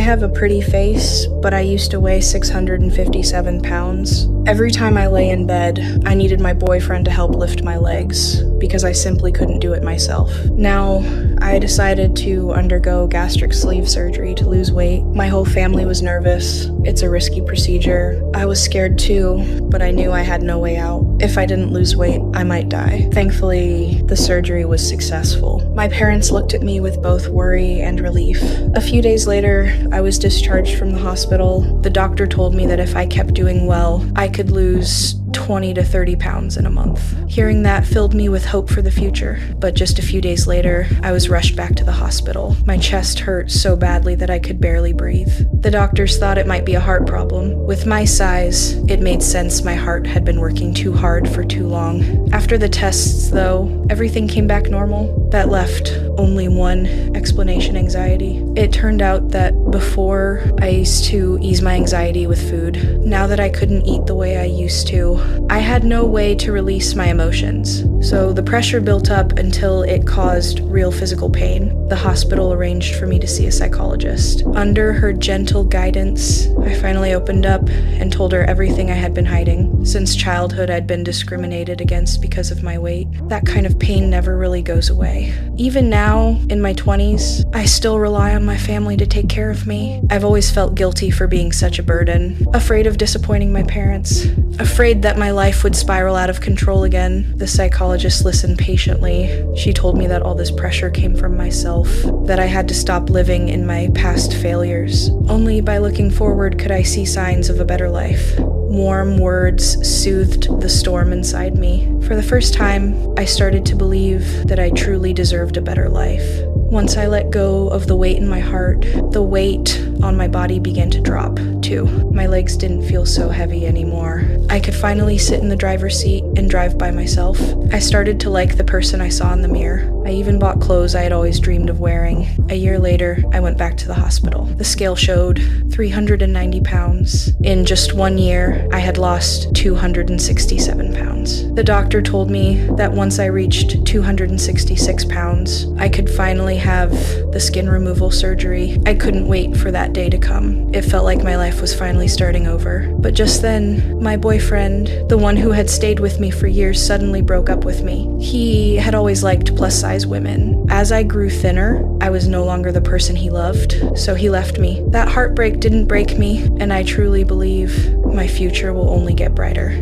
have a pretty face, but I used to weigh 657 pounds. Every time I lay in bed, I needed my boyfriend to help lift my legs because I simply couldn't do it myself. Now, I decided to undergo gastric sleeve surgery to lose weight. My whole family was nervous. It's a risky procedure. I was scared too, but I knew I had no way out. If I didn't lose weight, I might die. Thankfully, the surgery was successful. My parents looked at me with both worry and relief. A few days later, I was discharged from the hospital. The doctor told me that if I kept doing well, I could lose 20 to 30 pounds in a month. Hearing that filled me with hope for the future, but just a few days later, I was rushed back to the hospital. My chest hurt so badly that I could barely breathe. The doctors thought it might be a heart problem. With my size, it made sense my heart had been working too hard for too long. After the tests, though, everything came back normal. That left only one explanation: anxiety. It turned out that before, I used to ease my anxiety with food. Now that I couldn't eat the way I used to, I had no way to release my emotions. So the pressure built up until it caused real physical pain. The hospital arranged for me to see a psychologist. Under her gentle guidance, I finally opened up and told her everything I had been hiding. Since childhood, I'd been discriminated against because of my weight. That kind of pain never really goes away. Even now, in my 20s, I still rely on my family to take care of me. I've always felt guilty for being such a burden, afraid of disappointing my parents, afraid that my life would spiral out of control again. The psychologist listened patiently. She told me that all this pressure came from myself, that I had to stop living in my past failures. Only by looking forward could I see signs of a better life. Warm words soothed the storm inside me. For the first time, I started to believe that I truly deserved a better life. Once I let go of the weight in my heart, the weight on my body began to drop, too. My legs didn't feel so heavy anymore. I could finally sit in the driver's seat and drive by myself. I started to like the person I saw in the mirror. I even bought clothes I had always dreamed of wearing. A year later, I went back to the hospital. The scale showed 390 pounds. In just 1 year, I had lost 267 pounds. The doctor told me that once I reached 266 pounds, I could finally have the skin removal surgery. I couldn't wait for that day to come. It felt like my life was finally starting over. But just then, my boyfriend, the one who had stayed with me for years, suddenly broke up with me. He had always liked plus-size women. As I grew thinner, I was no longer the person he loved, so he left me. That heartbreak didn't break me, and I truly believe my future will only get brighter.